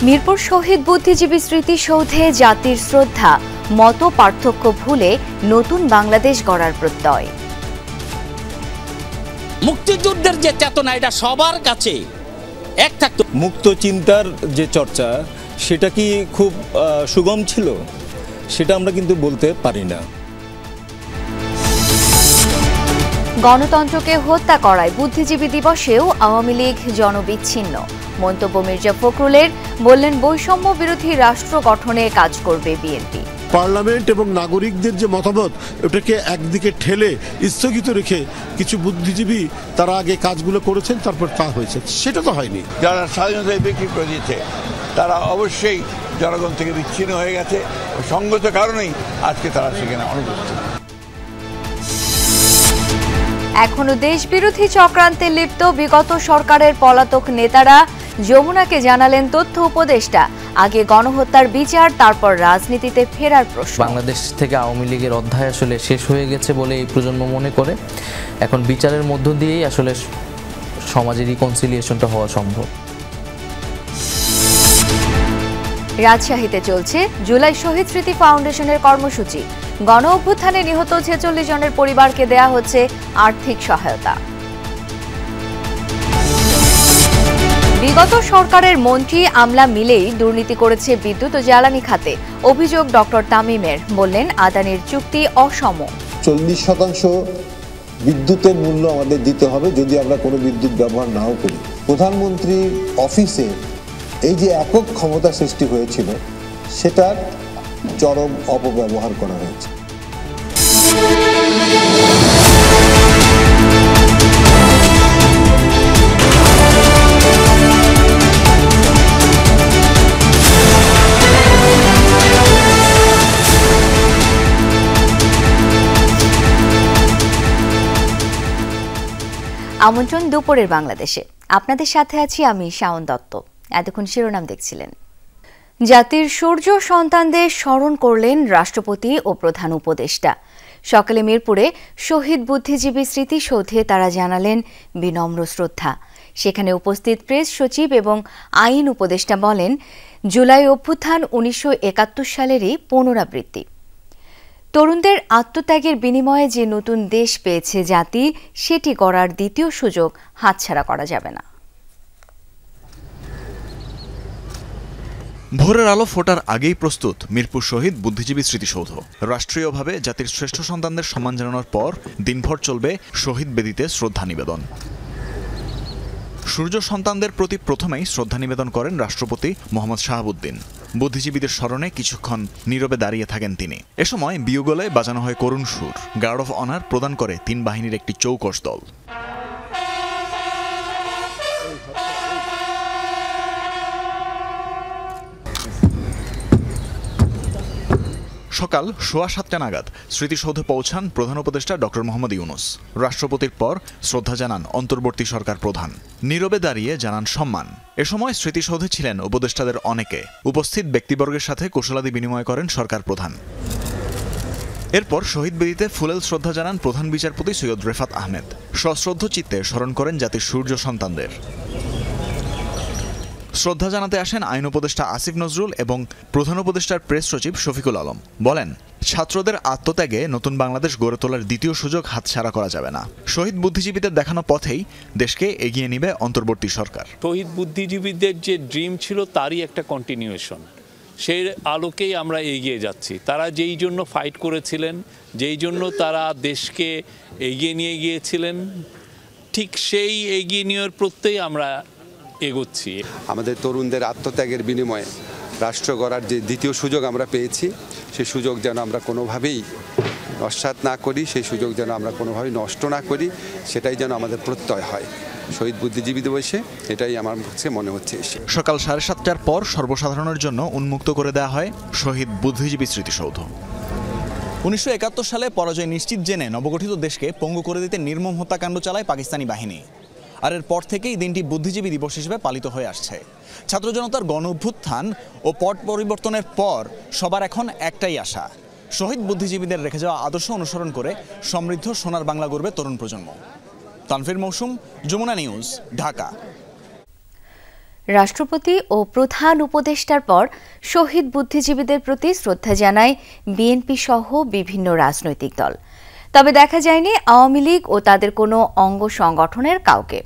মিরপুর শহীদ বুদ্ধিজীবী স্মৃতিসৌধে জাতির শ্রদ্ধা, মত পার্থক্য ভুলে নতুন বাংলাদেশ গড়ার প্রত্যয়। মুক্তিযুদ্ধের যে চেতনা, এটা সবার কাছে এক থাকতো। মুক্ত চিন্তার যে চর্চা, সেটা কি খুব সুগম ছিল? সেটা আমরা কিন্তু বলতে পারি না। গণতন্ত্রকে হত্যা করায় বুদ্ধিজীবী দিবসেও আওয়ামী লীগ জনবিচ্ছিন্ন। মন্তব্য মির্জা ফখরুলের, বললেন বৈষম্য বিরোধী রাষ্ট্র গঠনে কাজ করবে বিএনপি। পার্লামেন্ট এবং নাগরিকদের যে মতামত, ওটাকে একদিকে ঠেলে স্থগিত রেখে কিছু বুদ্ধিজীবী তারা আগে কাজগুলো করেছেন, তারপর তা হয়েছে, সেটা তো হয়নি। যারা স্বাধীনতায় বিক্রি করে দিয়েছে তারা অবশ্যই জনগণ থেকে বিচ্ছিন্ন হয়ে গেছে। সঙ্গত কারণেই আজকে তারা সেখানে অনুপস্থিত। এখনো দেশবিরোধী চক্রান্তে লিপ্ত বিগত সরকারের পলাতক নেতারা। যমুনাকে জানালেন তথ্য উপদেষ্টা, আগে গণহত্যার বিচার, তারপর রাজনীতিতে ফেরার প্রশ্ন। বাংলাদেশ থেকে আওয়ামী লীগের অধ্যায় আসলে শেষ হয়ে গেছে বলে এই প্রজন্ম মনে করে। এখন বিচারের মধ্য দিয়েই আসলে সমাজের রিকনসিলিয়েশনটা হওয়া সম্ভব। রাজশাহীতে চলছে জুলাই শহীদ স্মৃতি ফাউন্ডেশনের কর্মসূচি। গণ অভ্যুত্থানে নিহত 46 জনের পরিবারকে দেয়া হচ্ছে আর্থিক সহায়তা। বিগত সরকারের মন্ত্রী আমলা মিলেই দুর্নীতি করেছে বিদ্যুৎ ও জ্বালানি খাতে। অভিযোগ ডক্টর তামিমের, বললেন আদানির চুক্তি অসম। 40% বিদ্যুতের মূল্য আমাদের দিতে হবে যদি আমরা কোনো বিদ্যুৎ ব্যবহার নাও করি। প্রধানমন্ত্রীর অফিসে এই যে একক ক্ষমতা সৃষ্টি হয়েছিল, সেটার চরম অপব্যবহার করা হয়েছে। আমন্ত্রণ দুপুরের বাংলাদেশে, আপনাদের সাথে আছি আমি শাওন দত্ত। এতক্ষণ শিরোনাম দেখছিলেন। জাতির সূর্য সন্তানদের স্মরণ করলেন রাষ্ট্রপতি ও প্রধান উপদেষ্টা। সকালে মিরপুরে শহীদ বুদ্ধিজীবী স্মৃতিসৌধে তারা জানালেন বিনম্র শ্রদ্ধা। সেখানে উপস্থিত প্রেস সচিব এবং আইন উপদেষ্টা বলেন, জুলাই অভ্যুত্থান 1971 সালেরই পুনরাবৃত্তি। তরুণদের আত্মত্যাগের বিনিময়ে যে নতুন দেশ পেয়েছে জাতি, সেটি গড়ার দ্বিতীয় সুযোগ হাতছাড়া করা যাবে না। ভোরের আলো ফোটার আগেই প্রস্তুত মিরপুর শহীদ বুদ্ধিজীবী স্মৃতিসৌধ। রাষ্ট্রীয়ভাবে জাতির শ্রেষ্ঠ সন্তানদের সম্মান জানানোর পর দিনভর চলবে শহীদ বেদিতে শ্রদ্ধা নিবেদন। সূর্য সন্তানদের প্রতি প্রথমেই শ্রদ্ধা নিবেদন করেন রাষ্ট্রপতি মোহাম্মদ শাহাবুদ্দিন। বুদ্ধিজীবীদের স্মরণে কিছুক্ষণ নীরবে দাঁড়িয়ে থাকেন তিনি। এ সময় বিয়োগলে বাজানো হয় করুণ সুর। গার্ড অফ অনার প্রদান করে 3 বাহিনীর একটি চৌকস দল। সকাল 7:15 নাগাদ স্মৃতিসৌধে পৌঁছান প্রধান উপদেষ্টা ডক্টর মোহাম্মদ ইউনুস। রাষ্ট্রপতির পর শ্রদ্ধা জানান অন্তর্বর্তী সরকার প্রধান। নীরবে দাঁড়িয়ে জানান সম্মান। এ সময় স্মৃতিসৌধে ছিলেন উপদেষ্টাদের অনেকে। উপস্থিত ব্যক্তিবর্গের সাথে কুশলাদি বিনিময় করেন সরকার প্রধান। এরপর শহীদ বেদিতে ফুলেল শ্রদ্ধা জানান প্রধান বিচারপতি সৈয়দ রেফাত আহমেদ। সশ্রদ্ধ চিত্তে স্মরণ করেন জাতির সূর্য সন্তানদের। শ্রদ্ধা জানাতে আসেন আইন উপদেষ্টা আসিফ নজরুল এবং প্রধান উপদেষ্টার প্রেস সচিব শফিকুল আলম। বলেন, ছাত্রদের আত্মত্যাগে নতুন বাংলাদেশ গড়ে তোলার দ্বিতীয় সুযোগ হাতছাড়া করা যাবে না। শহীদ বুদ্ধিজীবীদের দেখানো পথেই দেশকে এগিয়ে নেবে অন্তর্বর্তী সরকার। শহীদ বুদ্ধিজীবীদের যে ড্রিম ছিল তারই একটা কন্টিনিউয়েশন। সেই আলোকেই আমরা এগিয়ে যাচ্ছি। তারা যেই জন্য ফাইট করেছিলেন, যেই জন্য তারা দেশকে এগিয়ে নিয়ে গিয়েছিলেন, ঠিক সেই এগিয়ে নেওয়ার প্রত্যেই আমরা এগোচ্ছি। আমাদের তরুণদের আত্মত্যাগের বিনিময়ে রাষ্ট্র গড়ার যে দ্বিতীয় সুযোগ আমরা পেয়েছি, সেই সুযোগ যেন আমরা কোনোভাবেই নস্যাৎ না করি, সেই সুযোগ যেন আমরা কোনোভাবেই নষ্ট না করি, সেটাই যেন আমাদের প্রত্যয় হয় শহীদ বুদ্ধিজীবী দিবসে। এটাই আমার কাছে মনে হচ্ছে। সকাল 7:30টার পর সর্বসাধারণের জন্য উন্মুক্ত করে দেওয়া হয় শহীদ বুদ্ধিজীবী স্মৃতিসৌধ। 1971 সালে পরাজয় নিশ্চিত জেনে নবগঠিত দেশকে পঙ্গু করে দিতে নির্মম হত্যাকাণ্ড চালায় পাকিস্তানি বাহিনী। আর এর পর থেকেই দিনটি বুদ্ধিজীবী দিবস হিসেবে পালিত হয়ে আসছে। ছাত্র জনতার গণ অভ্যুত্থান ও পট পরিবর্তনের পর সবার এখন একটাই আশা, শহীদ বুদ্ধিজীবীদের রেখে যাওয়া আদর্শ অনুসরণ করে সমৃদ্ধ সোনার বাংলা গড়বে তরুণ প্রজন্ম। তানভীর মৌসুম, যমুনা নিউজ, ঢাকা। রাষ্ট্রপতি ও প্রধান উপদেষ্টার পর শহীদ বুদ্ধিজীবীদের প্রতি শ্রদ্ধা জানায় বিএনপি সহ বিভিন্ন রাজনৈতিক দল। তবে দেখা যায়নি আওয়ামী লীগ ও তাদের কোনো অঙ্গ সংগঠনের কাউকে।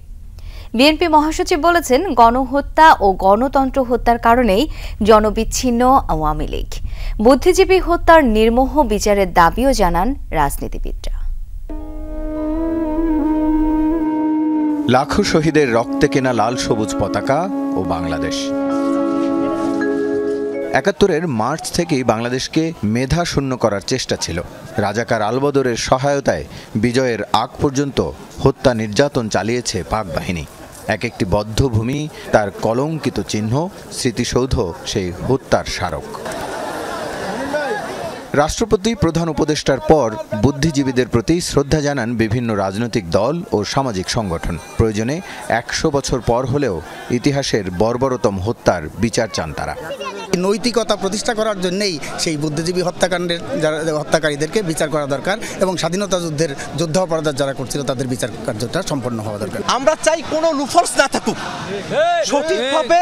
বিএনপি মহাসচিব বলেছেন, গণহত্যা ও গণতন্ত্র হত্যার কারণেই জনবিচ্ছিন্ন আওয়ামী লীগ। বুদ্ধিজীবী হত্যার নির্মোহ বিচারের দাবিও জানান রাজনীতিবিদরা। লাখো শহীদের রক্তে কেনা লাল সবুজ পতাকা ও বাংলাদেশ। ৭১-এর মার্চ থেকেই বাংলাদেশকে মেধা শূন্য করার চেষ্টা ছিল। রাজাকার আলবদরের সহায়তায় বিজয়ের আগ পর্যন্ত হত্যা নির্যাতন চালিয়েছে পাক বাহিনী। এক একটি বদ্ধভূমি তার কলঙ্কিত চিহ্ন, স্মৃতিসৌধ সেই হত্যার স্মারক। রাষ্ট্রপতি প্রধান উপদেষ্টার পর বুদ্ধিজীবীদের প্রতি শ্রদ্ধা জানান বিভিন্ন রাজনৈতিক দল ও সামাজিক সংগঠন। প্রয়োজনে ১০০ বছর পর হলেও ইতিহাসের বর্বরতম হত্যার বিচার চান তারা। নৈতিকতা প্রতিষ্ঠা করার জন্যই সেই বুদ্ধিজীবী হত্যাকাণ্ডের হত্যাকারীদেরকে বিচার করা দরকার এবং স্বাধীনতা যুদ্ধের যুদ্ধাপরাধ যারা করছিল তাদের বিচার কার্যটা সম্পন্ন হওয়া দরকার। আমরা চাই কোনো লুফলস না থাকুক, সঠিকভাবে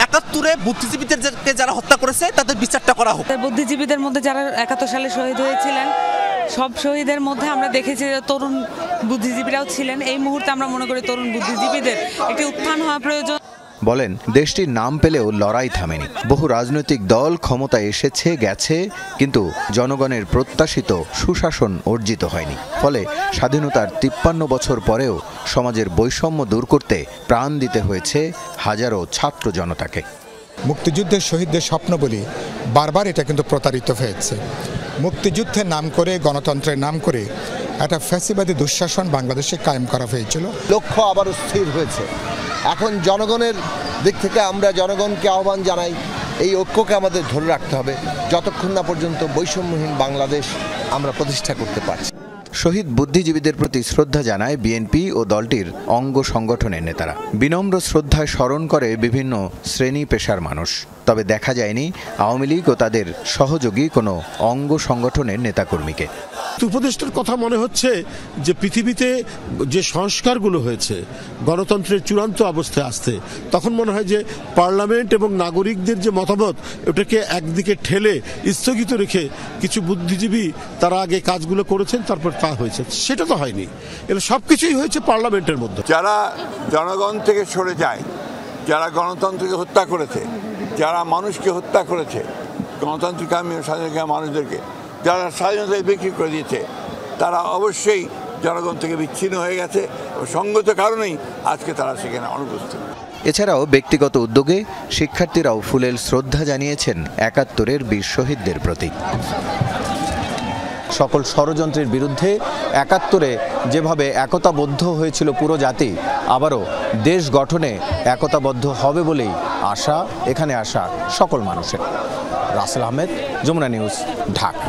৭১-এ বুদ্ধিজীবীদেরকে যারা হত্যা করেছে তাদের বিচারটা করা হোক। বুদ্ধিজীবীদের মধ্যে যারা ৭১ সালে শহীদ হয়েছিলেন, সব শহীদের মধ্যে আমরা দেখেছি তরুণ বুদ্ধিজীবীরাও ছিলেন। এই মুহূর্তে আমরা মনে করি তরুণ বুদ্ধিজীবীদের একটি উত্থান হওয়া প্রয়োজন। বলেন, দেশটির নাম পেলেও লড়াই থামেনি। বহু রাজনৈতিক দল ক্ষমতায় এসেছে গেছে, কিন্তু জনগণের প্রত্যাশিত সুশাসন অর্জিত হয়নি। ফলে স্বাধীনতার ৫৩ বছর পরেও সমাজের বৈষম্য দূর করতে প্রাণ দিতে হয়েছে হাজারো ছাত্র জনতাকে। মুক্তিযুদ্ধের শহীদদের স্বপ্ন বলি বারবার এটা কিন্তু প্রতারিত হয়েছে। মুক্তিযুদ্ধের নাম করে, গণতন্ত্রের নাম করে একটা ফ্যাসিবাদী দুঃশাসন বাংলাদেশে কায়েম করা হয়েছিল। লক্ষ্য আবারও স্থির হয়েছে। এখন জনগণের দিক থেকে আমরা জনগণকে আহ্বান জানাই, এই ঐক্যকে আমাদের ধরে রাখতে হবে যতক্ষণ না পর্যন্ত বৈষম্যহীন বাংলাদেশ আমরা প্রতিষ্ঠা করতে পারছি। শহীদ বুদ্ধিজীবীদের প্রতি শ্রদ্ধা জানায় বিএনপি ও দলটির অঙ্গ সংগঠনের নেতারা। বিনম্র শ্রদ্ধায় স্মরণ করে বিভিন্ন শ্রেণী পেশার মানুষ। তবে দেখা যায়নি আওয়ামী লীগ ও তাদের সহযোগী কোনো অঙ্গ সংগঠনের নেতাকর্মীকে। উপদেষ্টার কথা মনে হচ্ছে যে পৃথিবীতে যে সংস্কারগুলো হয়েছে গণতন্ত্রের চূড়ান্ত অবস্থায় আসতে, তখন মনে হয় যে পার্লামেন্ট এবং নাগরিকদের যে মতামত ওটাকে একদিকে ঠেলে স্থগিত রেখে কিছু বুদ্ধিজীবী তারা আগে কাজগুলো করেছেন, তারপর তা হয়েছে। সেটা তো হয়নি। এটা সবকিছুই হয়েছে পার্লামেন্টের মধ্যে। যারা জনগণ থেকে সরে যায়, যারা গণতন্ত্রকে হত্যা করেছে, যারা মানুষকে হত্যা করেছে, গণতান্ত্রিকামী ও স্বাধীনতাকামী মানুষদেরকে যারা স্বাধীনতায় বিক্রি করে দিয়েছে, তারা অবশ্যই জনগণ থেকে বিচ্ছিন্ন হয়ে গেছে ও সঙ্গত কারণেই আজকে তারা সেখানে অনুপস্থিত। এছাড়াও ব্যক্তিগত উদ্যোগে শিক্ষার্থীরাও ফুলেল শ্রদ্ধা জানিয়েছেন ৭১-এর বীর শহীদদের প্রতি। সকল ষড়যন্ত্রের বিরুদ্ধে ৭১-এ যেভাবে একতাবদ্ধ হয়েছিল পুরো জাতি, আবারও দেশ গঠনে একতাবদ্ধ হবে বলেই আশা এখানে আসা সকল মানুষের। রাসেল আহমেদ, যমুনা নিউজ, ঢাকা।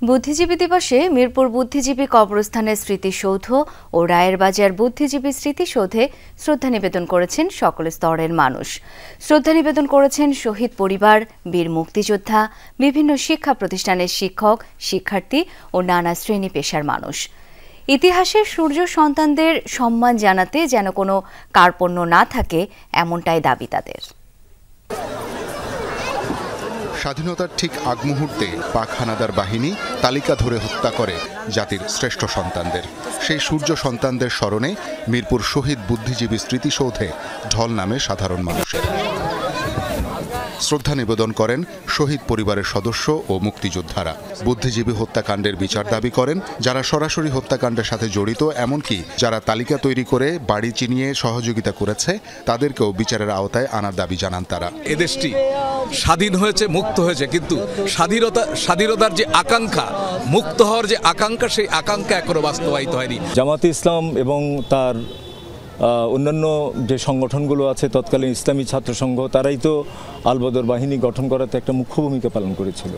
বুদ্ধিজীবী দিবসে মিরপুর বুদ্ধিজীবী কবরস্থানের স্মৃতিসৌধ ও রায়ের বাজার বুদ্ধিজীবী স্মৃতিসৌধে শ্রদ্ধা নিবেদন করেছেন সকল স্তরের মানুষ। শ্রদ্ধা নিবেদন করেছেন শহীদ পরিবার, বীর মুক্তিযোদ্ধা, বিভিন্ন শিক্ষা প্রতিষ্ঠানের শিক্ষক, শিক্ষার্থী ও নানা শ্রেণী পেশার মানুষ। ইতিহাসের সূর্য সন্তানদের সম্মান জানাতে যেন কোনো কার্পণ্য না থাকে, এমনটাই দাবি তাদের। স্বাধীনতার ঠিক আগ মুহূর্তে পাক হানাদার বাহিনী তালিকা ধরে হত্যা করে জাতির শ্রেষ্ঠ সন্তানদের। সেই সূর্য সন্তানদের স্মরণে মিরপুর শহীদ বুদ্ধিজীবী স্মৃতিসৌধে ঢল নামে সাধারণ মানুষের। শ্রদ্ধা নিবেদন করেন শহীদ পরিবারের সদস্য ও মুক্তিযোদ্ধারা। বুদ্ধিজীবী হত্যাকাণ্ডের বিচার দাবি করেন যারা সরাসরি হত্যাকাণ্ডের সাথে জড়িত, এমনকি যারা তালিকা তৈরি করে বাড়ি চিনিয়ে সহযোগিতা করেছে তাদেরকেও বিচারের আওতায় আনার দাবি জানান তারা। এদেশটি স্বাধীন হয়েছে, মুক্ত হয়েছে, কিন্তু স্বাধীনতার যে আকাঙ্ক্ষা, মুক্ত হওয়ার যে আকাঙ্ক্ষা, সেই আকাঙ্ক্ষা এখনো বাস্তবায়িত হয়নি। জামাতে ইসলাম এবং তার অন্যান্য যে সংগঠনগুলো আছে, তৎকালীন ইসলামী ছাত্র সংঘ, তারাই তো আলবদর বাহিনী গঠন করাতে একটা মুখ্য ভূমিকা পালন করেছিল।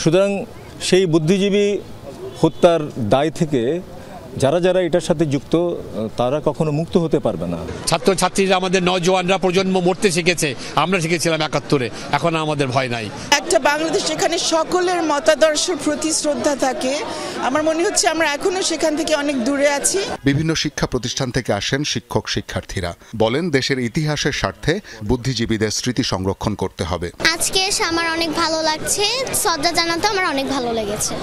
সুতরাং সেই বুদ্ধিজীবী হত্যার দায় থেকে যারা যারা এটার সাথে যুক্ত তারা কখনো মুক্ত হতে পারবে না। ছাত্রছাত্রীরা আমাদের নওজোয়ানরা প্রজন্ম মরতে শিখেছে, আমরা শিখেছিলাম ৭১-এ, এখন আমাদের ভয় নাই। একটা বাংলাদেশ যেখানে সকলের মতাদর্শের প্রতি শ্রদ্ধা থাকে, আমার মনে হচ্ছে আমরা এখনো সেখান থেকে অনেক দূরে আছি। বিভিন্ন শিক্ষা প্রতিষ্ঠান থেকে আসেন শিক্ষক শিক্ষার্থীরা, বলেন দেশের ইতিহাসের স্বার্থে বুদ্ধিজীবীদের স্মৃতি সংরক্ষণ করতে হবে। আজকে এসে আমার অনেক ভালো লাগছে, শ্রদ্ধা জানাতে আমার অনেক ভালো লেগেছে।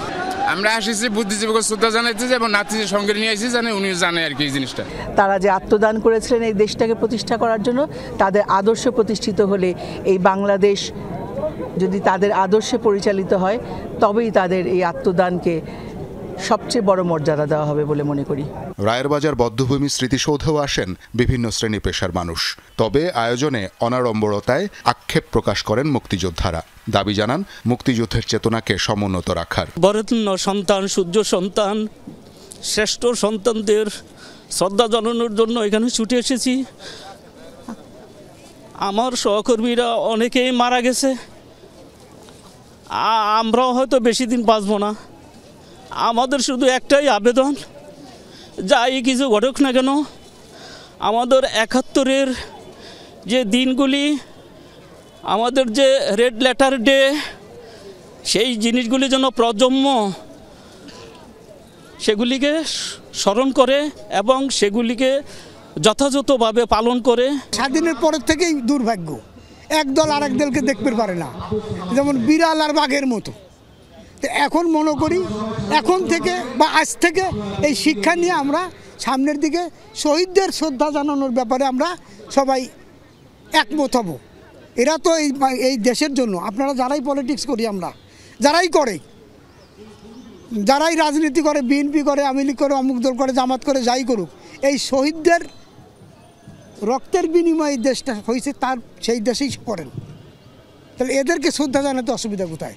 আমরা আসছি বুদ্ধিজীবীকে শ্রদ্ধা জানাইতে এবং নাতিদের সঙ্গে নিয়ে আসি, জানে উনি জানে আর কি এই জিনিসটা। তারা যে আত্মদান করেছিলেন এই দেশটাকে প্রতিষ্ঠা করার জন্য, তাদের আদর্শ প্রতিষ্ঠিত হলে এই বাংলাদেশ যদি তাদের আদর্শে পরিচালিত হয়, তবেই তাদের এই আত্মদানকে সবচেয়ে বড় মর্যাদা দেওয়া হবে বলে মনে করি। রায়ের বাজার বধ্যভূমি স্মৃতিসৌধেও আসেন বিভিন্ন শ্রেণী পেশার মানুষ। তবে আয়োজনে অনাড়ম্বরতায় আক্ষেপ প্রকাশ করেন মুক্তিযোদ্ধারা। দাবি জানান মুক্তিযুদ্ধের চেতনাকে সমুন্নত রাখার। বরেণ্য সন্তান, সূর্য সন্তান, শ্রেষ্ঠ সন্তানদের শ্রদ্ধা জানানোর জন্য এখানে ছুটে এসেছি। আমার সহকর্মীরা অনেকেই মারা গেছে, আমরাও হয়তো বেশি দিন বাঁচব না। আমাদের শুধু একটাই আবেদন, যাই কিছু ঘটুক না কেন, আমাদের ৭১-এর যে দিনগুলি, আমাদের যে রেড লেটার ডে, সেই জিনিসগুলি যেন প্রজন্ম সেগুলিকে স্মরণ করে এবং সেগুলিকে যথাযথভাবে পালন করে। স্বাধীনের পরের থেকেই দুর্ভাগ্য, একদল আরেক দলকে দেখতে পারে না, যেমন বিড়াল আর বাঘের মতো। এখন মনে করি এখন থেকে বা আজ থেকে এই শিক্ষা নিয়ে আমরা সামনের দিকে শহীদদের শ্রদ্ধা জানানোর ব্যাপারে আমরা সবাই একমত হব। এরা তো এই দেশের জন্য, আপনারা যারাই পলিটিক্স করি, আমরা যারাই করে, যারাই রাজনীতি করে, বিএনপি করে, আওয়ামী লীগ করে, অমুক দল করে, জামাত করে, যাই করুক, এই শহীদদের রক্তের বিনিময়ে দেশটা হয়েছে, তার সেই দেশেই করেন। তাহলে এদেরকে শ্রদ্ধা জানাতে অসুবিধা কোথায়?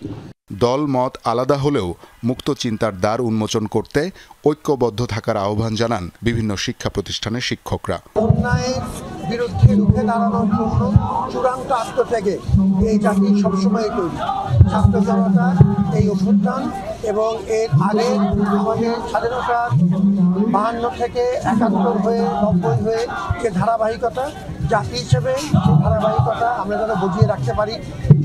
দল মত আলাদা হলেও মুক্ত চিন্তার দ্বার উন্মোচন করতে ঐক্যবদ্ধ থাকার আহ্বান জানান বিভিন্ন শিক্ষা প্রতিষ্ঠানের শিক্ষকরা। অন্যায়ের বিরুদ্ধে রুখে দাঁড়ানোর জন্য চূড়ান্ত আত্মত্যাগে এই জাতি সবসময় তৈরি। ছাত্র জনতা এই অভ্যুত্থান এবং এর আগে আমাদের স্বাধীনতা ৫২ থেকে ৭১ হয়ে ৯০ হয়ে যে ধারাবাহিকতা, জাতি হিসেবে সেই ধারাবাহিকতা আমরা যেন বুঝিয়ে রাখতে পারি।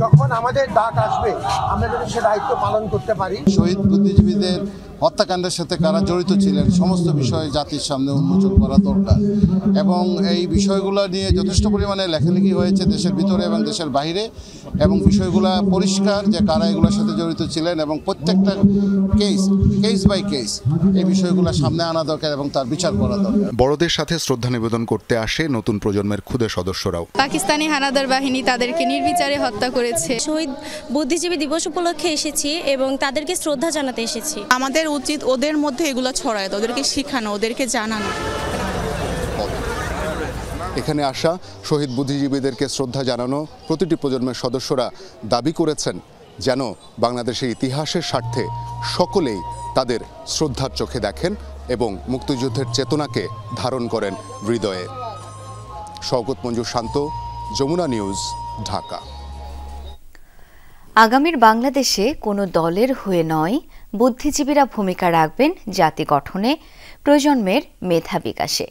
যখন আমাদের ডাক আসবে আমরা যেন সে দায়িত্ব পালন করতে পারি। শহীদ বুদ্ধিজীবীদের হত্যাকাণ্ডের সাথে কারা জড়িত ছিলেন সমস্ত বিষয় জাতির সামনে উন্মোচন করা দরকার এবং এই বিষয়গুলো নিয়ে যথেষ্ট পরিমাণে লেখালেখি হয়েছে দেশের ভিতরে এবং দেশের বাইরে, এবং বিষয়গুলো পরিষ্কার যে কারা এগুলোর সাথে জড়িত ছিলেন এবং প্রত্যেকটা কেস বাই কেস এই বিষয়গুলো সামনে আনা দরকার এবং তার বিচার করা দরকার। বড়দের সাথে শ্রদ্ধা নিবেদন করতে আসে নতুন প্রজন্মের ক্ষুদে সদস্যরাও। পাকিস্তানি হানাদার বাহিনী তাদেরকে নির্বিচারে হত্যা করেছে। শহীদ বুদ্ধিজীবী দিবস উপলক্ষে এসেছি এবং তাদেরকে শ্রদ্ধা জানাতে এসেছি। আমাদের উচিত ওদের মধ্যে এগুলো ছড়ায়, ওদেরকে শেখানো, ওদেরকে জানানো। এখানে আসা শহীদ বুদ্ধিজীবীদেরকে শ্রদ্ধা জানানো প্রতিটি প্রজন্মের সদস্যরা দাবি করেছেন যেন বাংলাদেশের ইতিহাসের স্বার্থে সকলেই তাদের শ্রদ্ধার চোখে দেখেন এবং মুক্তিযুদ্ধের চেতনাকে ধারণ করেন হৃদয়ে। শওকত মঞ্জুর শান্ত, যমুনা নিউজ, ঢাকা। আগামীর বাংলাদেশে কোনো দলের হয়ে নয়, বুদ্ধিজীবীরা ভূমিকা রাখবেন জাতি গঠনে, প্রজন্মের মেধা বিকাশে।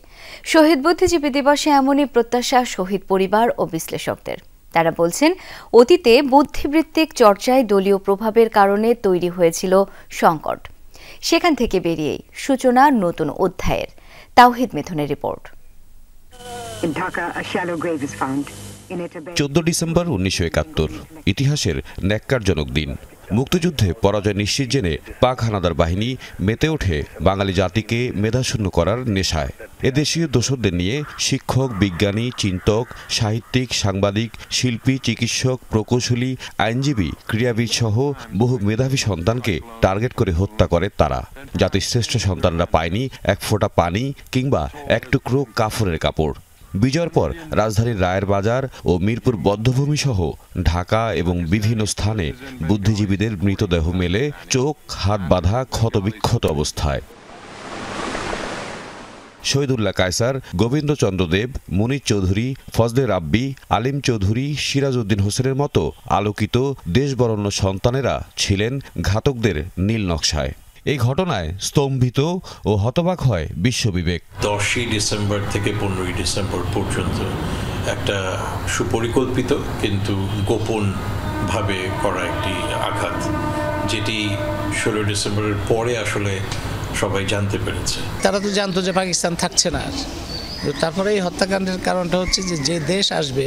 শহীদ বুদ্ধিজীবী দিবসে এমনই প্রত্যাশা শহীদ পরিবার ও বিশ্লেষকদের। তারা বলছেন, অতীতে বুদ্ধিবৃত্তিক চর্চায় দলীয় প্রভাবের কারণে তৈরি হয়েছিল সংকট। সেখান থেকে বেরিয়েই সূচনা নতুন অধ্যায়ের। তাওহিদ মিথুনের রিপোর্ট। 14 ডিসেম্বর 1971 ইতিহাসের ন্যাক্কারজনক দিন। মুক্তিযুদ্ধে পরাজয় নিশ্চিত জেনে পাক হানাদার বাহিনী মেতে ওঠে বাঙালি জাতিকে মেধাশূন্য করার নেশায়। এদেশীয় দোসরদের নিয়ে শিক্ষক, বিজ্ঞানী, চিন্তক, সাহিত্যিক, সাংবাদিক, শিল্পী, চিকিৎসক, প্রকৌশলী, আইনজীবী, ক্রীড়াবিদ সহ বহু মেধাবী সন্তানকে টার্গেট করে হত্যা করে তারা। জাতির শ্রেষ্ঠ সন্তানরা পায়নি এক ফোঁটা পানি কিংবা এক টুকরো কাফনের কাপড়। বিজয়ের পর রাজধানীর রায়ের বাজার ও মিরপুর বধ্যভূমি সহ ঢাকা এবং বিভিন্ন স্থানে বুদ্ধিজীবীদের মৃতদেহ মেলে চোখ হাত বাঁধা ক্ষতবিক্ষত অবস্থায়। শহীদুল্লাহ কায়সার, গোবিন্দচন্দ্র দেব, মুনির চৌধুরী, ফজলে রাব্বি, আলিম চৌধুরী, সিরাজ উদ্দিন হোসেনের মতো আলোকিত দেশবরণ্য সন্তানেরা ছিলেন ঘাতকদের নীল নকশায়। এই ঘটনায় স্তম্ভিত ও হতবাক হয় বিশ্ববিবেক। 10ই ডিসেম্বর থেকে 15ই ডিসেম্বর পর্যন্ত একটা সুপরিকল্পিত কিন্তু গোপন ভাবে করা একটি আঘাত, যেটি 16 ডিসেম্বরের পরে আসলে সবাই জানতে পেরেছে। তারা তো জানতো যে পাকিস্তান থাকছে না, তারপরে এই হত্যাকাণ্ডের কারণটা হচ্ছে যে দেশ আসবে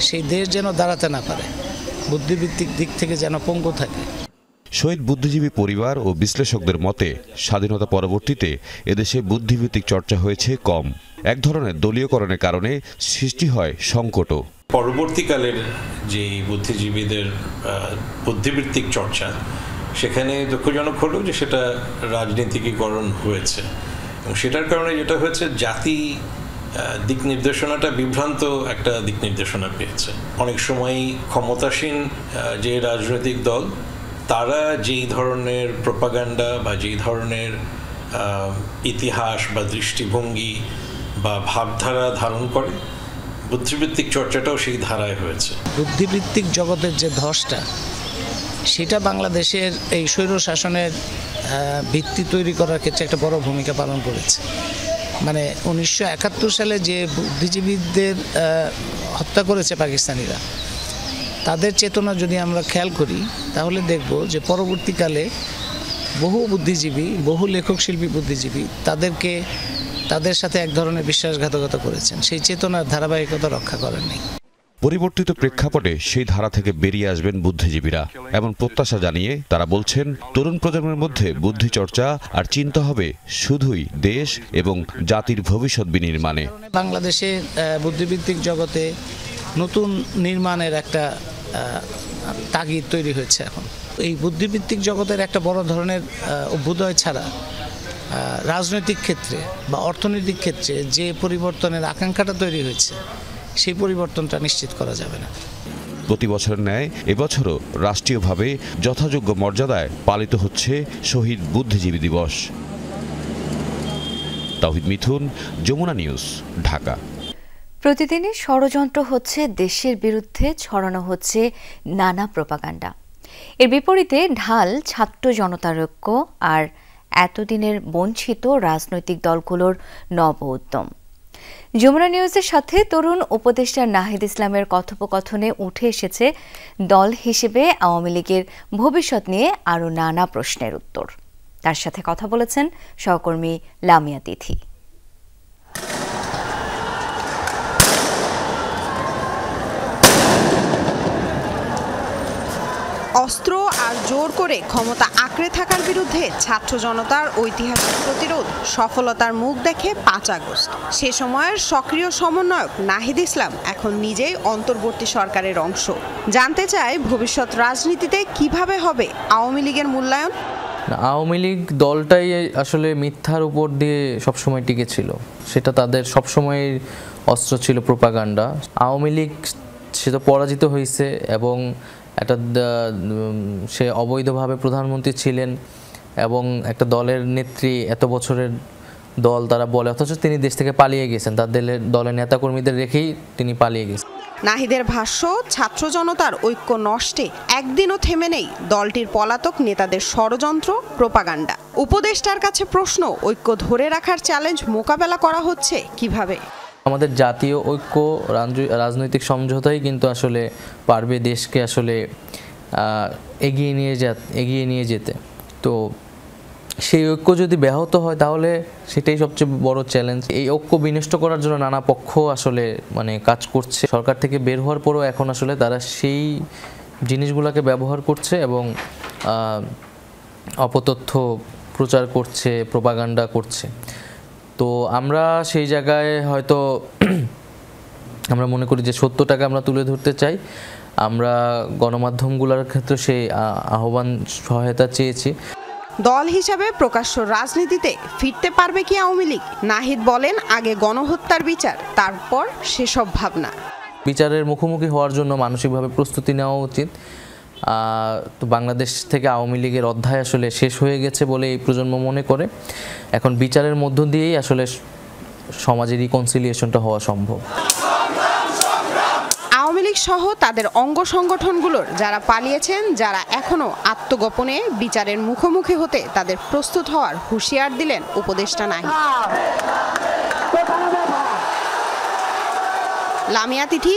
সেই দেশ যেন দাঁড়াতে না পারে, বুদ্ধিবৃত্তিক দিক থেকে যেন পঙ্গু থাকে। শহীদ বুদ্ধিজীবী পরিবার ও বিশ্লেষকদের মতে স্বাধীনতা পরবর্তীতে এদেশে বুদ্ধিভিত্তিক চর্চা হয়েছে কম। এক ধরনের দলীয়করণের কারণে সৃষ্টি হয় সংকটও। পরবর্তীকালের যে বুদ্ধিজীবীদের বুদ্ধিবৃত্তিক চর্চা, সেখানে দুঃখজনক হলো যে সেটা রাজনীতিকীকরণ হয়েছে, এবং সেটার কারণে যেটা হয়েছে জাতি দিক নির্দেশনাটা বিভ্রান্ত একটা দিক নির্দেশনা পেয়েছে। অনেক সময়ই ক্ষমতাসীন যে রাজনৈতিক দল তারা যেই ধরনের প্রোপাগান্ডা বা যেই ধরনের ইতিহাস বা দৃষ্টিভঙ্গি বা ভাবধারা ধারণ করে, বুদ্ধিবৃত্তিক চর্চাটাও সেই ধারায় হয়েছে। বুদ্ধিবৃত্তিক জগতের যে ধসটা, সেটা বাংলাদেশের এই স্বৈর শাসনের ভিত্তি তৈরি করার ক্ষেত্রে একটা বড় ভূমিকা পালন করেছে। মানে 1971 সালে যে বুদ্ধিজীবীদের হত্যা করেছে পাকিস্তানিরা, তাদের চেতনা যদি আমরা খেয়াল করি তাহলে দেখব যে পরবর্তীকালে বহু বুদ্ধিজীবী, বহু লেখক শিল্পী বুদ্ধিজীবী তাদের সাথে এক ধরনের বিশ্বাসঘাতকতা করেছেন, সেই চেতনার ধারাবাহিকতা রক্ষা করেননি। পরিবর্তিত প্রেক্ষাপটে সেই ধারা থেকে বেরিয়ে আসবেন বুদ্ধিজীবীরা এমন প্রত্যাশা জানিয়ে তারা বলছেন, তরুণ প্রজন্মের মধ্যে বুদ্ধি চর্চা আর চিন্তা হবে শুধুই দেশ এবং জাতির ভবিষ্যৎ বিনির্মাণে। বাংলাদেশে বুদ্ধিবৃত্তিক জগতে নতুন নির্মাণের একটা তাগিদ তৈরি হয়েছে। এখন এই বুদ্ধিবৃত্তিক জগতের একটা বড় ধরনের অভ্যুদয় ছাড়া রাজনৈতিক ক্ষেত্রে বা অর্থনৈতিক ক্ষেত্রে যে পরিবর্তনের আকাঙ্ক্ষাটা তৈরি হয়েছে, সেই পরিবর্তনটা নিশ্চিত করা যাবে না। প্রতি বছরের ন্যায় এবছরও রাষ্ট্রীয়ভাবে যথাযোগ্য মর্যাদায় পালিত হচ্ছে শহীদ বুদ্ধিজীবী দিবস। তাওহিদ মিথুন, যমুনা নিউজ, ঢাকা। প্রতিদিনই ষড়যন্ত্র হচ্ছে, দেশের বিরুদ্ধে ছড়ানো হচ্ছে নানা প্রোপাগান্ডা। এর বিপরীতে ঢাল ছাত্র জনতার ঐক্য আর এতদিনের বঞ্চিত রাজনৈতিক দলগুলোর নব উদ্যম। যমুনা নিউজের সাথে তরুণ উপদেষ্টা নাহিদ ইসলামের কথোপকথনে উঠে এসেছে দল হিসেবে আওয়ামী লীগের ভবিষ্যৎ নিয়ে আরও নানা প্রশ্নের উত্তর। তার সাথে কথা বলেছেন সহকর্মী লামিয়া তিথি। অস্ত্র আর জোর করে ক্ষমতা আঁকড়ে থাকার বিরুদ্ধে ছাত্র জনতার ঐতিহাসিক প্রতিরোধ সফলতার মুখ দেখে 5 আগস্ট। সে সময়ের সক্রিয় সমন্বয়ক নাহিদ ইসলাম এখন নিজেই অন্তর্বর্তী সরকারের অংশ। জানতে চায় ভবিষ্যৎ রাজনীতিতে কিভাবে হবে আওয়ামী লীগের মূল্যায়ন। আওয়ামী লীগ দলটাই আসলে মিথ্যার উপর দিয়ে সবসময় টিকে ছিল, সেটা তাদের সবসময় অস্ত্র ছিল প্রোপাগান্ডা। আওয়ামী লীগ সে তো পরাজিত হয়েছে এবং একটা সে অবৈধভাবে প্রধানমন্ত্রী ছিলেন এবং একটা দলের নেত্রী, এত বছরের দল তারা বলে, অথচ তিনি দেশ থেকে পালিয়ে গেছেন, তাদের দলের নেতাকর্মীদের রেখেই তিনি পালিয়ে গেছেন। নাহিদের ভাষ্য, ছাত্র জনতার ঐক্য নষ্টে একদিনও থেমে নেই দলটির পলাতক নেতাদের ষড়যন্ত্র, প্রোপাগান্ডা। উপদেষ্টার কাছে প্রশ্ন, ঐক্য ধরে রাখার চ্যালেঞ্জ মোকাবেলা করা হচ্ছে কিভাবে? আমাদের জাতীয় ঐক্য, রাজনৈতিক সমঝোতাই কিন্তু আসলে পারবে দেশকে আসলে এগিয়ে নিয়ে যেতে। তো সেই ঐক্য যদি ব্যাহত হয় তাহলে সেটাই সবচেয়ে বড় চ্যালেঞ্জ। এই ঐক্য বিনষ্ট করার জন্য নানা পক্ষ আসলে কাজ করছে। সরকার থেকে বের হওয়ার পরেও এখন আসলে তারা সেই জিনিসগুলোকে ব্যবহার করছে এবং অপতথ্য প্রচার করছে, প্রোপাগান্ডা করছে। তো আমরা সেই জায়গায় হয়তো আমরা মনে করি যে সত্যটাকে আমরা তুলে ধরতে চাই। আমরা গণমাধ্যমগুলোর ক্ষেত্রে সেই আহ্বান, সহায়তা চেয়েছি। দল হিসাবে প্রকাশ্য রাজনীতিতে ফিরতে পারবে কি আওয়ামী লীগ? নাহিদ বলেন, আগে গণহত্যার বিচার, তারপর সেসব ভাবনা। বিচারের মুখোমুখি হওয়ার জন্য মানসিকভাবে প্রস্তুতি নেওয়া উচিত। তো বাংলাদেশ থেকে আওয়ামী লীগের অধ্যায় আসলে শেষ হয়ে গেছে বলে এই প্রজন্ম মনে করে। এখন বিচারের মধ্য দিয়েই আসলে সমাজের রিকনসিলিয়েশনটা হওয়া সম্ভব। আওয়ামী লীগ সহ তাদের অঙ্গ সংগঠনগুলোর যারা পালিয়েছেন, যারা এখনো আত্মগোপনে বিচারের মুখোমুখি হতে তাদের প্রস্তুত হওয়ার হুঁশিয়ার দিলেন উপদেষ্টা নাহিদ। লামিয়া তিথি,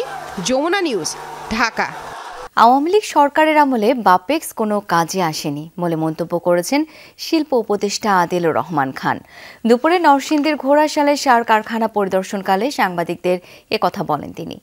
যমুনা নিউজ, ঢাকা। আওয়ামী লীগ সরকারের আমলে বাপেক্স কোনো কাজে আসেনি বলে মন্তব্য করেছেন শিল্প উপদেষ্টা আদিলুর রহমান খান। দুপুরে নরসিংদীর ঘোড়াশালে সার কারখানা পরিদর্শনকালে সাংবাদিকদের একথা বলেন তিনি।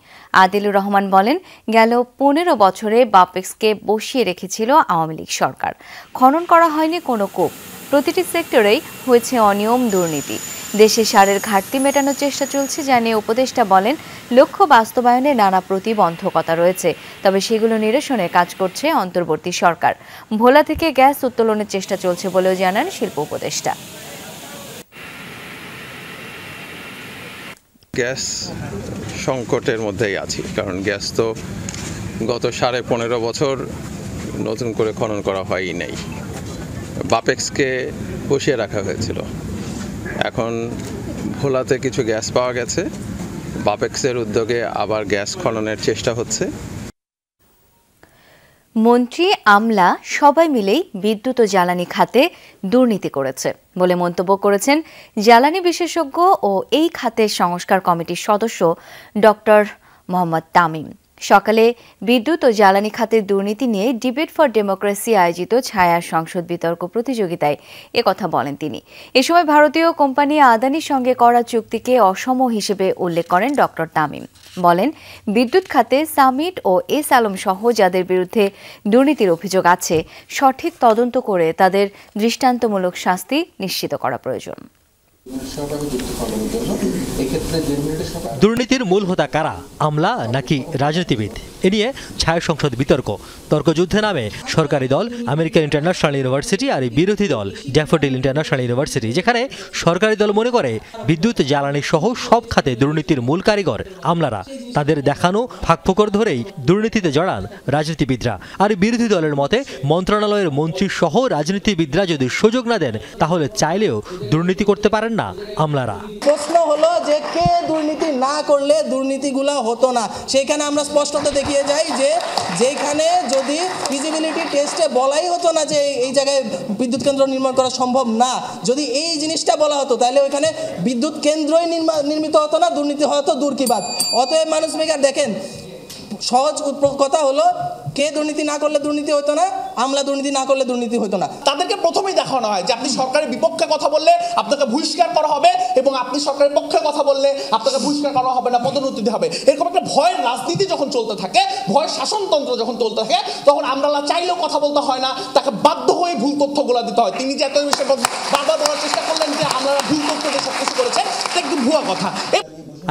আদিলুর রহমান বলেন, গেল 15 বছরে বাপেক্সকে বসিয়ে রেখেছিল আওয়ামী লীগ সরকার। খনন করা হয়নি কোনো কূপ, প্রতিটি সেক্টরেই হয়েছে অনিয়ম, দুর্নীতি। দেশে সারের ঘাটতি মেটানোর চেষ্টা চলছে জানিয়ে উপদেষ্টা বলেন, লক্ষ্য বাস্তবায়নে নানা প্রতিবন্ধকতা রয়েছে, তবে সেগুলো নিরসনে কাজ করছে অন্তর্বর্তী সরকার। ভোলা থেকে গ্যাস উত্তোলনের চেষ্টা চলছে বলেও জানান শিল্প উপদেষ্টা। গ্যাস সংকটের মধ্যেই আছি, কারণ গ্যাস তো গত 15.5 বছর নতুন করে খনন করা হয়ই নাই। বাপেক্সকে বসিয়ে রাখা হয়েছিল। এখন ভোলাতে কিছু গ্যাস পাওয়া গেছে, বাপেক্সের উদ্যোগে আবার গ্যাস খননের চেষ্টা হচ্ছে। মন্ত্রী, আমলা সবাই মিলেই বিদ্যুৎ ও জ্বালানি খাতে দুর্নীতি করেছে বলে মন্তব্য করেছেন জ্বালানি বিশেষজ্ঞ ও এই খাতের সংস্কার কমিটির সদস্য ডক্টর মোহাম্মদ তামিম। সকালে বিদ্যুৎ ও জ্বালানি খাতের দুর্নীতি নিয়ে ডিবেট ফর ডেমোক্রেসি আয়োজিত ছায়া সংসদ বিতর্ক প্রতিযোগিতায় একথা বলেন তিনি। এ সময় ভারতীয় কোম্পানি আদানির সঙ্গে করা চুক্তিকে অসম হিসেবে উল্লেখ করেন ডক্টর তামিম। বলেন, বিদ্যুৎ খাতে সামিট ও এস আলম সহ যাদের বিরুদ্ধে দুর্নীতির অভিযোগ আছে, সঠিক তদন্ত করে তাদের দৃষ্টান্তমূলক শাস্তি নিশ্চিত করা প্রয়োজন। দুর্নীতির মূল হোতা কারা, আমলা নাকি রাজনীতিবিদ? এ নিয়ে ছায়া সংসদ বিতর্ক। তর্কযুদ্ধে নামে সরকারি দল আমেরিকান ইন্টারন্যাশনাল ইউনিভার্সিটি আর বিরোধী দল ড্যাফোডিল ইন্টারন্যাশনাল ইউনিভার্সিটি, যেখানে সরকারি দল মনে করে বিদ্যুৎ জ্বালানি সহ সব খাতে দুর্নীতির মূল কারিগর আমলারা। তাদের দেখানো ফাঁকফোকর ধরেই দুর্নীতিতে জড়ান রাজনীতিবিদরা। আর বিরোধী দলের মতে মন্ত্রণালয়ের মন্ত্রী সহ রাজনীতিবিদরা যদি সুযোগ না দেন, তাহলে চাইলেও দুর্নীতি করতে পারেন না আমলারা। প্রশ্ন হলো যে কে দুর্নীতি না করলে দুর্নীতিগুলো হতো না। সেখানে আমরা স্পষ্টত দেখিয়ে যাই যে যেখানে যদি ফিজিবিলিটি টেস্টে বলাই হতো না যে এই জায়গায় বিদ্যুৎ কেন্দ্র নির্মাণ করা সম্ভব না, যদি এই জিনিসটা বলা হতো তাহলে ওইখানে বিদ্যুৎ কেন্দ্রই নির্মিত হতো না, দুর্নীতি হতো দূর কি বাদ। অতএব মানুষ মেকার দেখেন, সহজ কথা হলো কে দুর্নীতি না করলে দুর্নীতি হতো না, আমলা দুর্নীতি না করলে দুর্নীতি হতো না। তাদেরকে প্রথমেই দেখানো হয় যে আপনি সরকারের বিপক্ষে কথা বললে আপনাকে বহিষ্কার করা হবে, এবং আপনি সরকারের পক্ষে কথা বললে আপনাকে বহিষ্কার করা হবে না, পদোন্নতি দিতে হবে। এরকম একটা ভয়ের রাজনীতি যখন চলতে থাকে, ভয়ের শাসনতন্ত্র যখন চলতে থাকে, তখন আমলারা চাইলেও কথা বলতে হয় না, তাকে বাধ্য হয়ে ভুল তথ্যগুলো দিতে হয়। তিনি যে এত বেশি বারবার বলার চেষ্টা করলেন যে আমলারা ভুল তথ্য দিয়ে সবকিছু করেছে, এটা একদম ভুয়া কথা।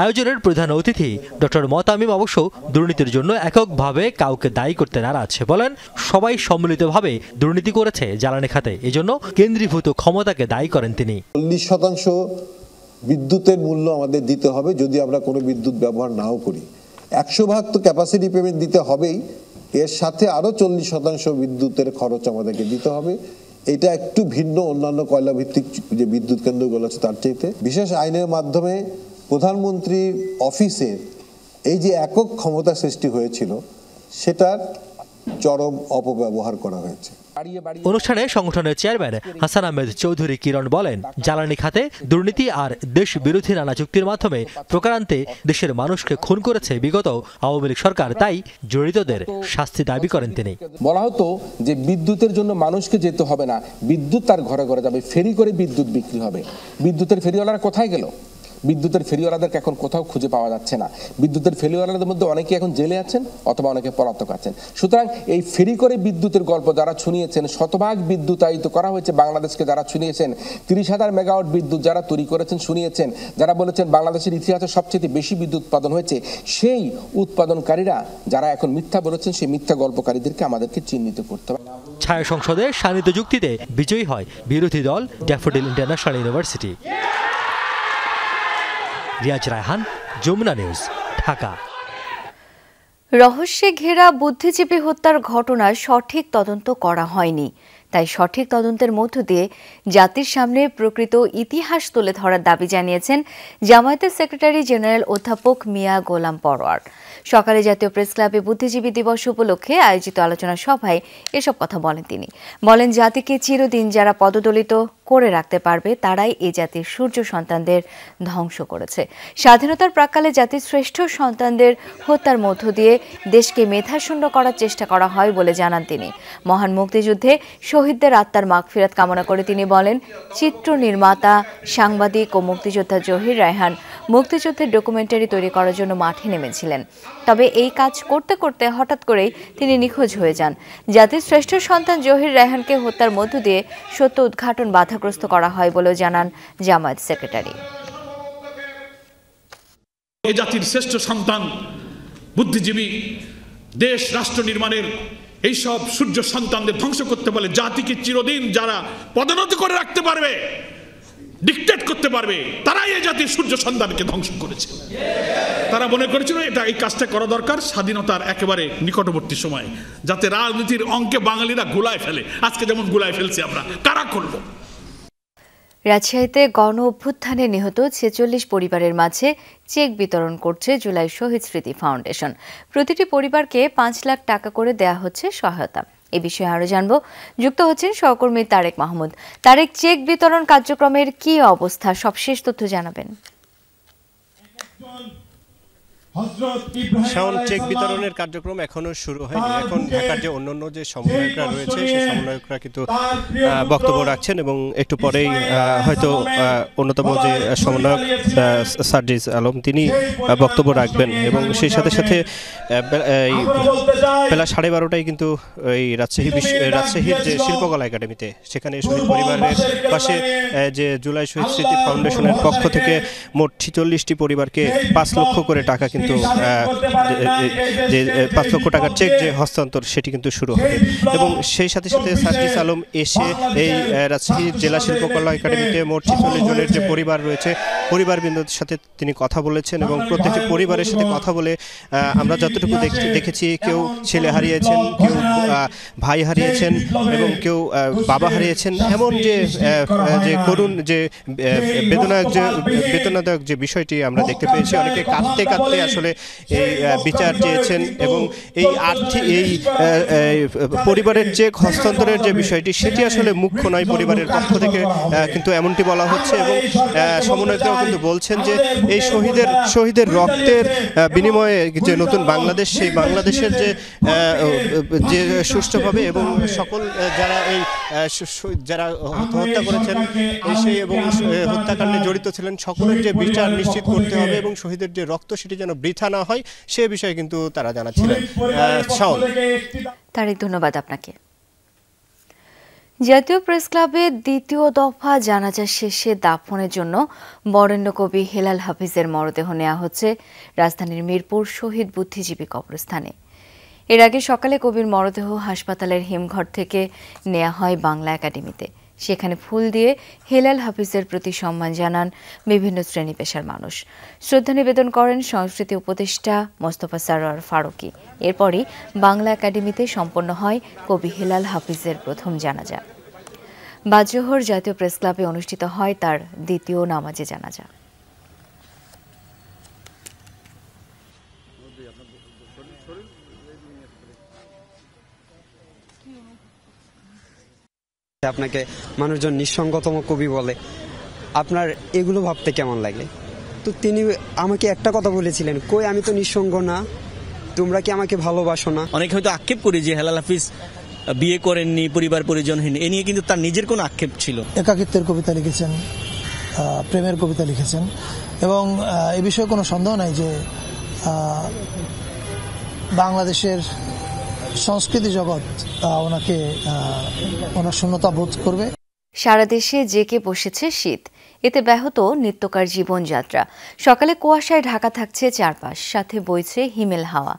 আয়োজনের প্রধান অতিথি ডক্টর মোতামিম অবশ্য দুর্নীতির জন্য এককভাবে কাউকে দায়ী করতে নারাজ। বলেন, সবাই সম্মিলিতভাবে দুর্নীতি করেছে জ্বালানি খাতে, এজন্য কেন্দ্রীভূত ক্ষমতাকে দায়ী করেন তিনি। 40% বিদ্যুতের মূল্য আমাদের দিতে হবে যদি আমরা কোনো বিদ্যুৎ ব্যবহার নাও করি। 100% তো ক্যাপাসিটি পেমেন্ট দিতে হবেই, এর সাথে আরও 40% বিদ্যুতের খরচ আমাদেরকে দিতে হবে। এটা একটু ভিন্ন অন্যান্য কয়লা ভিত্তিক যে বিদ্যুৎ কেন্দ্রগুলো আছে তার চাইতে। বিশেষ আইনের মাধ্যমে প্রধানমন্ত্রীর অফিসের এই যে একক ক্ষমতা সৃষ্টি হয়েছিল, সেটার চরম অপব্যবহার করা হয়েছে। অনুষ্ঠানে সংগঠনের চেয়ারম্যান হাসান আহমেদ চৌধুরী কিরণ বলেন, জ্বালানি খাতে দুর্নীতি আর দেশ বিরোধী নানা চুক্তির মাধ্যমে প্রকারান্তে দেশের মানুষকে খুন করেছে বিগত আওয়ামী লীগ সরকার, তাই জড়িতদের শাস্তি দাবি করেন তিনি। বলা হতো যে বিদ্যুতের জন্য মানুষকে যেতে হবে না, বিদ্যুৎ তার ঘরে ঘরে যাবে, ফেরি করে বিদ্যুৎ বিক্রি হবে। বিদ্যুতের ফেরিওয়ালারা কোথায় গেল? বিদ্যুতের ফেরিওয়ালাদেরকে এখন কোথাও খুঁজে পাওয়া যাচ্ছে না। বিদ্যুতের ফেরিওয়ালাদের মধ্যে অনেকে এখন জেলে আছেন অথবা অনেকে পলাতক আছেন। সুতরাং এই ফেরি করে বিদ্যুতের গল্প যারা শুনিয়েছেন, শতভাগ বিদ্যুতায়িত করা হয়েছে বাংলাদেশকে যারা শুনিয়েছেন, 30,000 মেগাওয়াট বিদ্যুৎ যারা তৈরি করেছেন শুনিয়েছেন, যারা বলেছেন বাংলাদেশের ইতিহাসে সবচেয়ে বেশি বিদ্যুৎ উৎপাদন হয়েছে, সেই উৎপাদনকারীরা যারা এখন মিথ্যা বলেছেন, সেই মিথ্যা গল্পকারীদেরকে আমাদেরকে চিহ্নিত করতে হবে। ছায়া সংসদে শানিত যুক্তিতে বিজয়ী হয় বিরোধী দল Daffodil International University. Riaz Raihan, Jamuna News, Dhaka. রহস্যে ঘেরা বুদ্ধিজীবী হত্যার ঘটনার সঠিক তদন্ত করা হয়নি, তাই সঠিক তদন্তের মধ্য দিয়ে জাতির সামনে প্রকৃত ইতিহাস তুলে ধরার দাবি জানিয়েছেন জামায়াতের সেক্রেটারি জেনারেল অধ্যাপক মিয়া গোলাম পরোয়ার। সকালে জাতীয় প্রেস ক্লাবে বুদ্ধিজীবী দিবস উপলক্ষে আয়োজিত আলোচনা সভায় এসব কথা বলেন তিনি। বলেন, জাতিকে চিরদিন যারা পদদলিত করে রাখতে পারবে তারাই এই জাতির সূর্য সন্তানদের ধ্বংস করেছে। স্বাধীনতার প্রাক্কালে জাতির শ্রেষ্ঠ সন্তানদের হত্যার মধ্য দিয়ে দেশকে মেধাশূন্য করার চেষ্টা করা হয় বলে জানান তিনি। মহান মুক্তিযুদ্ধে শহীদদের আত্মার মাগফিরাত কামনা করে তিনি বলেন, চিত্র নির্মাতা, সাংবাদিক ও মুক্তিযোদ্ধা জহির রায়হান মুক্তিযুদ্ধের ডকুমেন্টারি তৈরি করার জন্য মাঠে নেমেছিলেন। তবে এই কাজ করতে করতে হঠাৎ করেই তিনি নিখোঁজ হয়ে যান। জাতির শ্রেষ্ঠ সন্তান জহির রায়হানকে হত্যার মধ্য দিয়ে সত্য উদ্ঘাটন বাধাগ্রস্ত করা হয় বলেও জানান জামায়াত সেক্রেটারি। এই জাতির শ্রেষ্ঠ সন্তান বুদ্ধিজীবী দেশ রাষ্ট্র নির্মাণের এইসব সূর্য সন্তানদের ধ্বংস করতে বলে জাতিকে চিরদিন যারা পদোন্নতি করে রাখতে পারবে, ডিক্টেট করতে পারবে, তারাই এই জাতির সূর্য সন্তানকে ধ্বংস করেছে। তারা মনে করেছিল এই কাজটা করা দরকার স্বাধীনতার একেবারে নিকটবর্তী সময়, যাতে রাজনীতির অঙ্কে বাঙালিরা গুলায় ফেলে। আজকে যেমন গুলায় ফেলছি আমরা, কারা করব? রাজশাহীতে গণ অভ্যুত্থানে নিহত ৪৬ পরিবারের মাঝে চেক বিতরণ করছে জুলাই শহীদ স্মৃতি ফাউন্ডেশন। প্রতিটি পরিবারকে ৫ লাখ টাকা করে দেয়া হচ্ছে সহায়তা। এ বিষয়ে আরো জানবো, যুক্ত হচ্ছেন সহকর্মী তারেক মাহমুদ। তারেক, চেক বিতরণ কার্যক্রমের কি অবস্থা, সবশেষ তথ্য জানাবেন। শাওন, চেক বিতরণের কার্যক্রম এখনো শুরু হয়নি। এখন ঢাকার যে অন্যান্য যে সমন্বয়করা রয়েছে সেই সমন্বয়করা কিন্তু বক্তব্য রাখছেন এবং একটু পরেই হয়তো অন্যতম যে সমন্বয়ক সার্জিস আলম তিনি বক্তব্য রাখবেন এবং সেই সাথে সাথে বেলা 12:30টায় কিন্তু এই রাজশাহীর যে শিল্পকলা একাডেমিতে সেখানে শহীদ পরিবারের পাশে যে জুলাই শহীদ স্মৃতি ফাউন্ডেশনের পক্ষ থেকে মোট 46টি পরিবারকে 5 লক্ষ করে টাকা কিন্তু যে 5 লক্ষ টাকার চেক যে হস্তান্তর সেটি কিন্তু শুরু হবে এবং সেই সাথে সাথে সার্জিস আলম এসে এই রাজশাহী জেলা শিল্পকলা একাডেমিতে মোট 46 জনের যে পরিবার রয়েছে পরিবারবৃন্দদের সাথে তিনি কথা বলেছেন এবং প্রত্যেকটি পরিবারের সাথে কথা বলে আমরা যতটুকু দেখেছি কেউ ছেলে হারিয়েছেন, কেউ ভাই হারিয়েছেন এবং কেউ বাবা হারিয়েছেন। এমন যে করুণ যে বেদনাদায়ক যে বিষয়টি আমরা দেখতে পেয়েছি, অনেকে কাঁদতে কাঁদতে আসলে এই বিচার চেয়েছেন এবং এই পরিবারের চেক হস্তান্তরের যে বিষয়টি সেটি আসলে মুখ্য নয় পরিবারের পক্ষ থেকে কিন্তু এমনটি বলা হচ্ছে এবং সমন্বয়করাও কিন্তু বলছেন যে এই শহীদের রক্তের বিনিময়ে যে নতুন বাংলাদেশ, সেই বাংলাদেশের যে সুষ্ঠুভাবে এবং সকল যারা হত্যা করেছেন সেই এবং হত্যাকাণ্ডে জড়িত ছিলেন সকলের যে বিচার নিশ্চিত করতে হবে এবং শহীদের যে রক্ত সেটি যেন বৃথা না হয় সে বিষয়ে কিন্তু তারা জানাচ্ছিলেন। তারেক, ধন্যবাদ আপনাকে। জাতীয় প্রেস ক্লাবে দ্বিতীয় দফা জানাজা শেষে দাফনের জন্য বরেণ্য কবি হেলাল হাফিজের মরদেহ নেওয়া হচ্ছে রাজধানীর মিরপুর শহীদ বুদ্ধিজীবী কবরস্থানে। এর আগে সকালে কবির মরদেহ হাসপাতালের হিমঘর থেকে নেওয়া হয় বাংলা একাডেমিতে। সেখানে ফুল দিয়ে হেলাল হাফিজের প্রতি সম্মান জানান বিভিন্ন শ্রেণী পেশার মানুষ। শ্রদ্ধা নিবেদন করেন সংস্কৃতি উপদেষ্টা মোস্তফা সরোয়ার ফারুকী। এরপরই বাংলা একাডেমিতে সম্পন্ন হয় কবি হেলাল হাফিজের প্রথম জানাজা। বাদজোহর জাতীয় প্রেস ক্লাবে অনুষ্ঠিত হয় তার দ্বিতীয় নামাজে জানাজা। আপনাকে মানুষজন নিঃসঙ্গতম কবি বলে, আপনার এগুলো ভাবতে কেমন লাগে? তো তিনি আমাকে একটা কথা বলেছিলেন, কই আমি তো নিঃসঙ্গ না, তোমরা কি আমাকে ভালোবাসো না? অনেকে হয়তো আক্ষেপ করি যে হেলাল হাফিজ বিয়ে করেননি, পরিবার পরিজনহীন, এ নিয়ে কিন্তু তার নিজের কোনো আক্ষেপ ছিল। একাকিত্বের কবিতা লিখেছেন, প্রেমের কবিতা লিখেছেন এবং এ বিষয়ে কোনো সন্দেহ নাই যে বাংলাদেশের সংস্কৃতি জগৎ ওনার শূন্যতা বোধ করবে। সারা দেশে জেকে বসেছে শীত, এতে ব্যাহত নিত্যকার জীবনযাত্রা। সকালে কুয়াশায় ঢাকা থাকছে চারপাশ, সাথে বইছে হিমেল হাওয়া।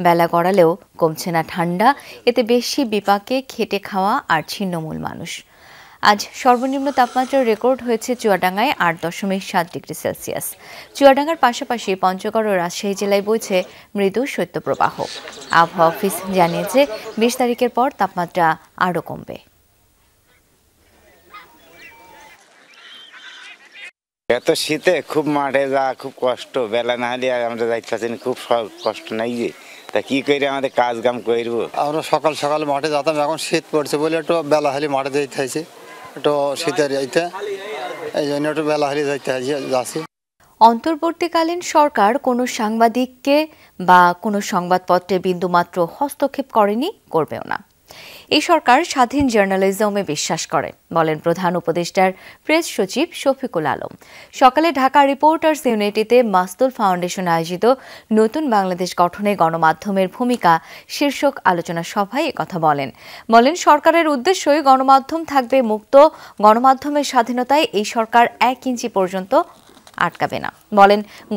বেলা গড়ালেও কমছে না ঠান্ডা, এতে বেশি বিপাকে খেটে খাওয়া আর ছিন্নমূল মানুষ। আজ সর্বনিম্ন তাপমাত্রা রেকর্ড হয়েছে চুয়াডাঙ্গায় 8.7 ডিগ্রি সেলসিয়াস। চুয়াডাঙ্গার পাশাপাশি পঞ্চগড় ও রাজশাহী জেলায় বইছে মৃদু শৈত্যপ্রবাহ। আবহাওয়া অফিস জানিয়েছে 20 তারিখের পর তাপমাত্রা আরও কমবে। এত শীতে খুব মাঠে যাওয়া খুব কষ্ট, বেলা না হলে আমরা যাইতে পারছি না, খুব কষ্ট নাই যে তা কি করে আমাদের কাজ কাম করবো। আমরা সকাল সকাল মাঠে যেতাম, এখন শীত পড়ছে বলে একটু বেলা হলে মাঠে যেতে হয়েছে, একটু শীতের যাইতে, এই জন্য একটু বেলা হলে যাইতে যাচ্ছি। অন্তর্বর্তীকালীন সরকার কোনো সাংবাদিককে বা কোনো সংবাদপত্রে বিন্দুমাত্র হস্তক্ষেপ করেনি, করবেও না। এই সরকার স্বাধীন জার্নালিজমে বিশ্বাস করে, বলেন প্রধান উপদেষ্টার প্রেস সচিব শফিকুল আলম। সকালে ঢাকা রিপোর্টার্স ইউনিটিতে মাস্তুল ফাউন্ডেশন আয়োজিত নতুন বাংলাদেশ গঠনে গণমাধ্যমের ভূমিকা শীর্ষক আলোচনা সভায় একথা বলেন। সরকারের উদ্দেশ্যই গণমাধ্যম থাকবে মুক্ত, গণমাধ্যমের স্বাধীনতায় এই সরকার 1 ইঞ্চি পর্যন্ত আটকাবে না।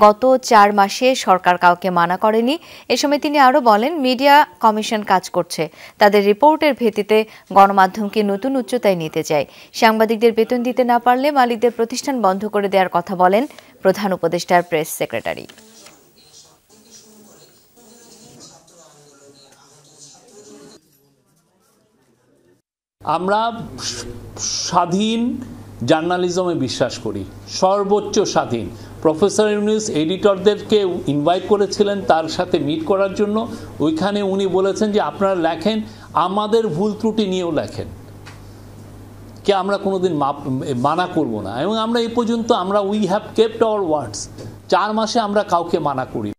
গত 4 মাসে সরকার কাউকে মানা করেনি। এ সময় তিনি আরও বলেন, মিডিয়া কমিশন কাজ করছে, তাদের রিপোর্টের ভিত্তিতে গণমাধ্যমকে নতুন উচ্চতায় নিতে চায়। সাংবাদিকদের বেতন দিতে না পারলে মালিকদের প্রতিষ্ঠান বন্ধ করে দেওয়ার কথা বলেন প্রধান উপদেষ্টার প্রেস সেক্রেটারি। আমরা স্বাধীন জার্নালিজমে বিশ্বাস করি, সর্বোচ্চ স্বাধীন। প্রফেসর ইউনূস এডিটরদেরকে ইনভাইট করেছিলেন তার সাথে মিট করার জন্য। ওইখানে উনি বলেছেন যে আপনারা লেখেন, আমাদের ভুল ত্রুটি নিয়েও লেখেন, কে আমরা কোনোদিন মানা করব না। এবং আমরা এই পর্যন্ত উই হ্যাভ কেপ্ট আওয়ার ওয়ার্ডস। 4 মাসে আমরা কাউকে মানা করি।